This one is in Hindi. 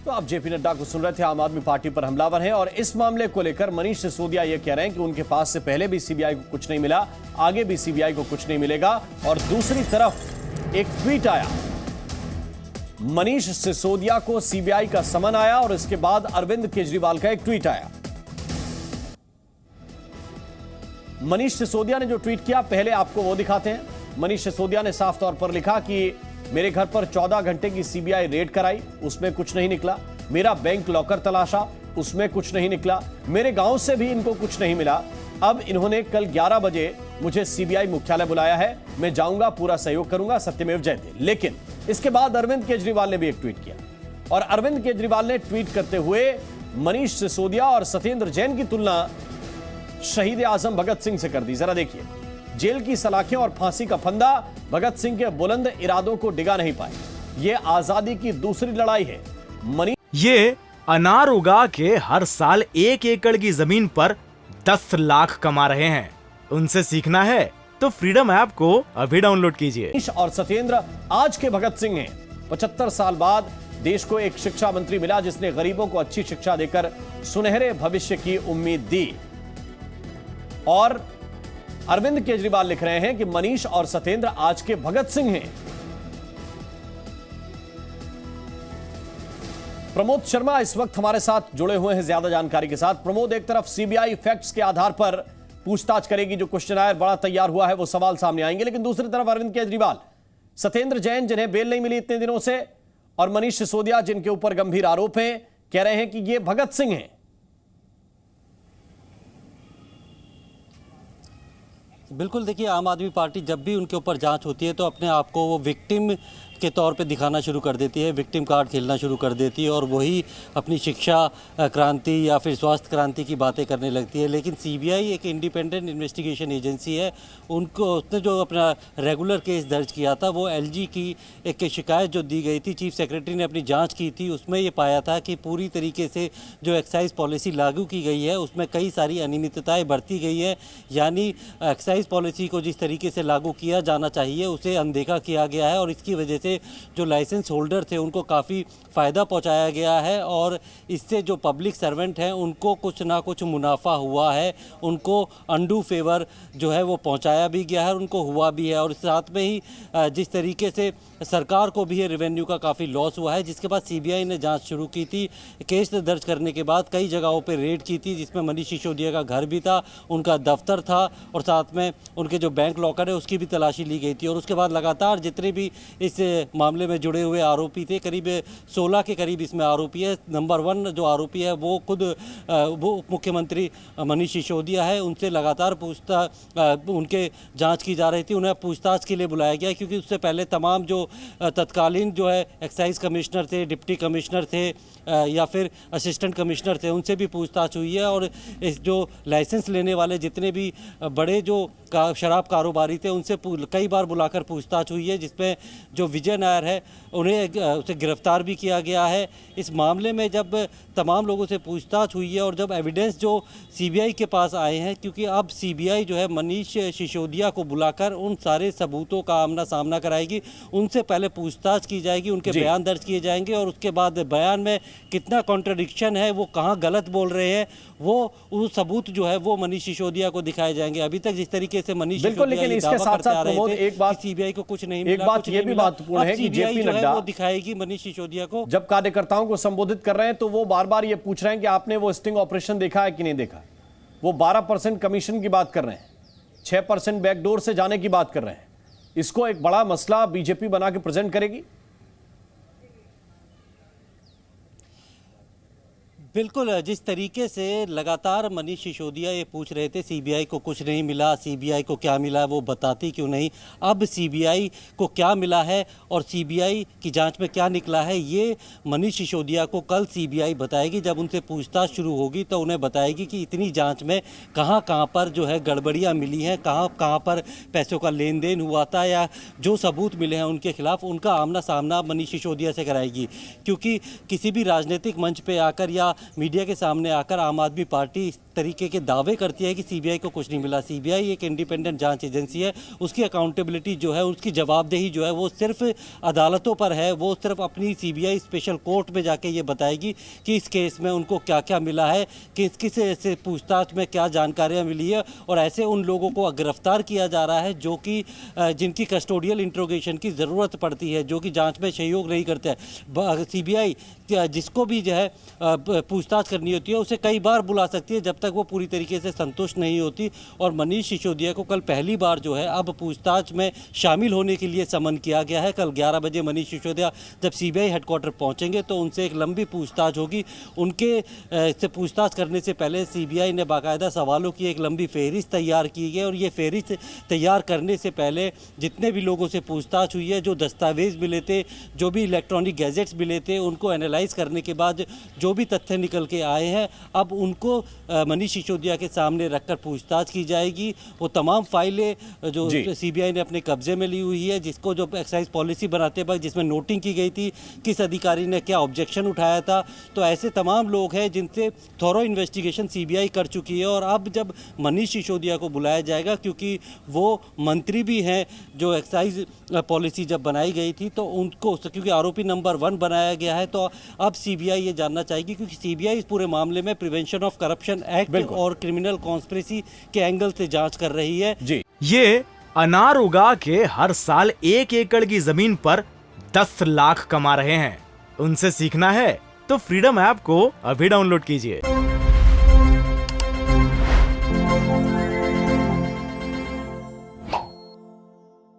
तो आप जेपी नड्डा को सुन रहे थे। आम आदमी पार्टी पर हमलावर हैं और इस मामले को लेकर मनीष सिसोदिया ये कह रहे हैं कि उनके पास से पहले भी सीबीआई को कुछ नहीं मिला, आगे भी सीबीआई को कुछ नहीं मिलेगा। और दूसरी तरफ एक ट्वीट आया, मनीष सिसोदिया को सीबीआई का समन आया और इसके बाद अरविंद केजरीवाल का एक ट्वीट आया। मनीष सिसोदिया ने जो ट्वीट किया पहले आपको वो दिखाते हैं। मनीष सिसोदिया ने साफ तौर पर लिखा कि मेरे घर पर 14 घंटे की सीबीआई रेड कराई, उसमें कुछ नहीं निकला। मेरा बैंक लॉकर तलाशा, उसमें कुछ नहीं निकला। मेरे गांव से भी इनको कुछ नहीं मिला। अब इन्होंने कल 11 बजे मुझे सीबीआई मुख्यालय बुलाया है, मैं जाऊंगा, पूरा सहयोग करूंगा, सत्यमेव जयते। लेकिन इसके बाद अरविंद केजरीवाल ने भी एक ट्वीट किया और अरविंद केजरीवाल ने ट्वीट करते हुए मनीष सिसोदिया और सत्येंद्र जैन की तुलना शहीद आजम भगत सिंह से कर दी। जरा देखिए, जेल की सलाखें और फांसी का फंदा भगत सिंह के बुलंद इरादों को डिगा नहीं पाए। ये आजादी की दूसरी लड़ाई है। ये अनार उगा के हर साल 1 एकड़ की जमीन पर 10 लाख कमा रहे हैं। उनसे सीखना है तो फ्रीडम ऐप को अभी डाउनलोड कीजिए। मनीष और सत्येंद्र आज के भगत सिंह हैं। 75 साल बाद देश को एक शिक्षा मंत्री मिला जिसने गरीबों को अच्छी शिक्षा देकर सुनहरे भविष्य की उम्मीद दी। और अरविंद केजरीवाल लिख रहे हैं कि मनीष और सत्येंद्र आज के भगत सिंह हैं। प्रमोद शर्मा इस वक्त हमारे साथ जुड़े हुए हैं ज्यादा जानकारी के साथ। प्रमोद, एक तरफ सीबीआई फैक्ट्स के आधार पर पूछताछ करेगी, जो क्वेश्चन बड़ा तैयार हुआ है वो सवाल सामने आएंगे, लेकिन दूसरी तरफ अरविंद केजरीवाल, सत्येंद्र जैन जिन्हें बेल नहीं मिली इतने दिनों से, और मनीष सिसोदिया जिनके ऊपर गंभीर आरोप हैं, कह रहे हैं कि ये भगत सिंह हैं। बिल्कुल, देखिए, आम आदमी पार्टी जब भी उनके ऊपर जांच होती है तो अपने आप को वो विक्टिम के तौर पे दिखाना शुरू कर देती है, विक्टिम कार्ड खेलना शुरू कर देती है और वही अपनी शिक्षा क्रांति या फिर स्वास्थ्य क्रांति की बातें करने लगती है। लेकिन सीबीआई एक इंडिपेंडेंट इन्वेस्टिगेशन एजेंसी है। उसने जो अपना रेगुलर केस दर्ज किया था वो एलजी की एक शिकायत जो दी गई थी, चीफ सेक्रेटरी ने अपनी जाँच की थी, उसमें ये पाया था कि पूरी तरीके से जो एक्साइज पॉलिसी लागू की गई है उसमें कई सारी अनियमितताएँ बरती गई है। यानी एक्साइज पॉलिसी को जिस तरीके से लागू किया जाना चाहिए उसे अनदेखा किया गया है और इसकी वजह से जो लाइसेंस होल्डर थे उनको काफ़ी फ़ायदा पहुंचाया गया है और इससे जो पब्लिक सर्वेंट हैं उनको कुछ ना कुछ मुनाफा हुआ है, उनको अनडू फेवर जो है वो पहुंचाया भी गया है, उनको हुआ भी है। और साथ में ही जिस तरीके से सरकार को भी रेवेन्यू का काफ़ी लॉस हुआ है, जिसके बाद सीबीआई ने जांच शुरू की थी। केस दर्ज करने के बाद कई जगहों पर रेड की थी, जिसमें मनीष सिसोदिया का घर भी था, उनका दफ्तर था और साथ में उनके जो बैंक लॉकर है उसकी भी तलाशी ली गई थी। और उसके बाद लगातार जितने भी इस मामले में जुड़े हुए आरोपी थे, करीब 16 के करीब इसमें आरोपी है। नंबर 1 जो आरोपी है वो खुद वो मुख्यमंत्री मनीष सिसोदिया है। उनसे लगातार उनके जांच की जा रही थी, उन्हें पूछताछ के लिए बुलाया गया क्योंकि उससे पहले तमाम जो तत्कालीन जो है एक्साइज कमिश्नर थे, डिप्टी कमिश्नर थे या फिर असिस्टेंट कमिश्नर थे, उनसे भी पूछताछ हुई है। और इस जो लाइसेंस लेने वाले जितने भी बड़े जो शराब कारोबारी थे उनसे कई बार बुलाकर पूछताछ हुई है, जिसमें जो विजय नायर है उन्हें उसे गिरफ्तार भी किया गया है। इस मामले में जब तमाम लोगों से पूछताछ हुई है और जब एविडेंस जो सीबीआई के पास आए हैं, क्योंकि अब सीबीआई जो है मनीष सिसोदिया को बुलाकर उन सारे सबूतों का आमना सामना कराएगी। उनसे पहले पूछताछ की जाएगी, उनके बयान दर्ज किए जाएंगे और उसके बाद बयान में कितना कॉन्ट्रडिक्शन है, वो कहाँ गलत बोल रहे हैं, वो सबूत जो है वो मनीष सिसोदिया को दिखाए जाएंगे। अभी तक जिस तरीके से मनीष सिसोदिया ये दावा करते आ रहे थे कि सीबीआई को कुछ नहीं मिला, एक बात ये भी महत्वपूर्ण है कि जेपी नड्डा वो दिखाएगी मनीष सिसोदिया को। जब कार्यकर्ताओं को संबोधित कर रहे हैं तो वो बार बार ये पूछ रहे हैं कि आपने वो स्टिंग ऑपरेशन देखा है कि नहीं देखा। वो 12% कमीशन की बात कर रहे हैं, 6% बैकडोर से जाने की बात कर रहे हैं। इसको एक बड़ा मसला बीजेपी बना के प्रेजेंट करेगी। बिल्कुल, जिस तरीके से लगातार मनीष सिसोदिया ये पूछ रहे थे सीबीआई को कुछ नहीं मिला, सीबीआई को क्या मिला, वो बताती क्यों नहीं। अब सीबीआई को क्या मिला है और सीबीआई की जांच में क्या निकला है, ये मनीष सिसोदिया को कल सीबीआई बताएगी। जब उनसे पूछताछ शुरू होगी तो उन्हें बताएगी कि इतनी जांच में कहाँ कहाँ पर जो है गड़बड़ियाँ मिली हैं, कहाँ कहाँ पर पैसों का लेन देन हुआ था या जो सबूत मिले हैं उनके खिलाफ, उनका आमना सामना मनीष सिसोदिया से कराएगी। क्योंकि किसी भी राजनीतिक मंच पर आकर या मीडिया के सामने आकर आम आदमी पार्टी तरीके के दावे करती है कि सीबीआई को कुछ नहीं मिला। सीबीआई एक इंडिपेंडेंट जांच एजेंसी है, उसकी अकाउंटेबिलिटी जो है, उसकी जवाबदेही जो है वो सिर्फ अदालतों पर है। वो सिर्फ अपनी सीबीआई स्पेशल कोर्ट में जाके ये बताएगी कि इस केस में उनको क्या क्या मिला है, किस किस से पूछताछ में क्या जानकारियाँ मिली है, और ऐसे उन लोगों को गिरफ्तार किया जा रहा है जो कि जिनकी कस्टोडियल इंट्रोगेशन की ज़रूरत पड़ती है, जो कि जांच में सहयोग नहीं करते हैं। सीबीआई जिसको भी जो है पूछताछ करनी होती है उसे कई बार बुला सकती है जब तक वो पूरी तरीके से संतुष्ट नहीं होती। और मनीष सिसोदिया को कल पहली बार जो है अब पूछताछ में शामिल होने के लिए समन किया गया है। कल 11 बजे मनीष सिसोदिया जब सीबीआई हेडक्वार्टर पहुंचेंगे तो उनसे एक लंबी पूछताछ होगी। उनके से पूछताछ करने से पहले सीबीआई ने बाकायदा सवालों की एक लंबी फहरिस्त तैयार की है, और ये फहरिस्त तैयार करने से पहले जितने भी लोगों से पूछताछ हुई है, जो दस्तावेज मिले थे, जो भी इलेक्ट्रॉनिक गैजेट्स मिले थे, उनको एनालाइज करने के बाद जो भी तथ्य निकल के आए हैं अब उनको मनीष सिसोदिया के सामने रखकर पूछताछ की जाएगी। वो तमाम फाइलें जो सीबीआई ने अपने कब्जे में ली हुई है, जिसको जो एक्साइज पॉलिसी बनाते वक्त जिसमें नोटिंग की गई थी किस अधिकारी ने क्या ऑब्जेक्शन उठाया था, तो ऐसे तमाम लोग हैं जिनसे थॉरो इन्वेस्टिगेशन सीबीआई कर चुकी है। और अब जब मनीष सिसोदिया को बुलाया जाएगा, क्योंकि वो मंत्री भी हैं, जो एक्साइज पॉलिसी जब बनाई गई थी तो उनको, क्योंकि आरोपी नंबर 1 बनाया गया है, तो अब सीबीआई ये जानना चाहेगी, क्योंकि सीबीआई इस पूरे मामले में प्रिवेंशन ऑफ करप्शन एक्ट और क्रिमिनल कॉन्स्पिरेसी के एंगल से जांच कर रही है। जी, ये अनार उगा के हर साल 1 एकड़ की जमीन पर 10 लाख कमा रहे हैं। उनसे सीखना है तो फ्रीडम ऐप को अभी डाउनलोड कीजिए।